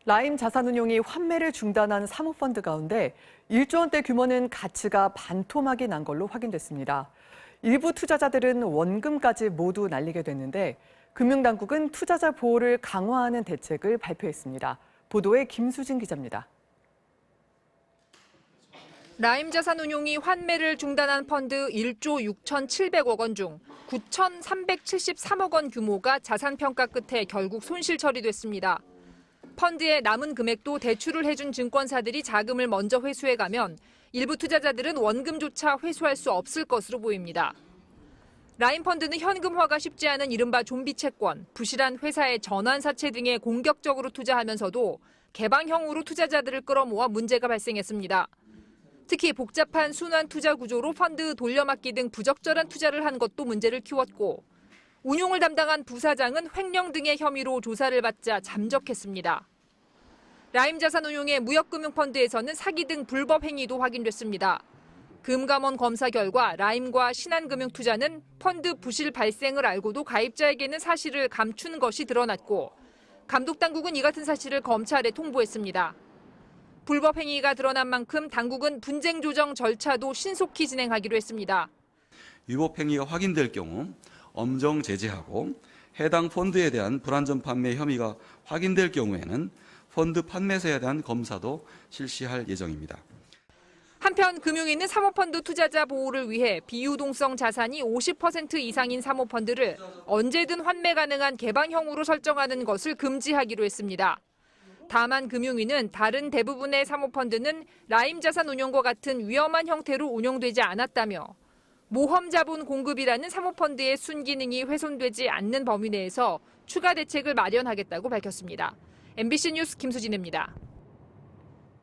라임 자산운용이 환매를 중단한 사모펀드 가운데 1조 원대 규모는 가치가 반토막이 난 걸로 확인됐습니다. 일부 투자자들은 원금까지 모두 날리게 됐는데 금융당국은 투자자 보호를 강화하는 대책을 발표했습니다. 보도에 김수진 기자입니다. 라임 자산운용이 환매를 중단한 펀드 1조 6,700억 원 중 9,373억 원 규모가 자산평가 끝에 결국 손실 처리됐습니다. 펀드의 남은 금액도 대출을 해준 증권사들이 자금을 먼저 회수해가면 일부 투자자들은 원금조차 회수할 수 없을 것으로 보입니다. 라임 펀드는 현금화가 쉽지 않은 이른바 좀비 채권, 부실한 회사의 전환사채 등에 공격적으로 투자하면서도 개방형으로 투자자들을 끌어모아 문제가 발생했습니다. 특히 복잡한 순환 투자 구조로 펀드 돌려막기 등 부적절한 투자를 한 것도 문제를 키웠고 운용을 담당한 부사장은 횡령 등의 혐의로 조사를 받자 잠적했습니다. 라임 자산운용의 무역금융펀드에서는 사기 등 불법 행위도 확인됐습니다. 금감원 검사 결과 라임과 신한금융투자는 펀드 부실 발생을 알고도 가입자에게는 사실을 감춘 것이 드러났고 감독당국은 이 같은 사실을 검찰에 통보했습니다. 불법 행위가 드러난 만큼 당국은 분쟁 조정 절차도 신속히 진행하기로 했습니다. 위법 행위가 확인될 경우 엄정 제재하고 해당 펀드에 대한 불안전 판매 혐의가 확인될 경우에는 펀드 판매사에 대한 검사도 실시할 예정입니다. 한편 금융위는 사모펀드 투자자 보호를 위해 비유동성 자산이 50% 이상인 사모펀드를 언제든 환매 가능한 개방형으로 설정하는 것을 금지하기로 했습니다. 다만 금융위는 다른 대부분의 사모펀드는 라임 자산운용과 같은 위험한 형태로 운용되지 않았다며 모험 자본 공급이라는 사모펀드의 순기능이 훼손되지 않는 범위 내에서 추가 대책을 마련하겠다고 밝혔습니다. MBC 뉴스 김수진입니다.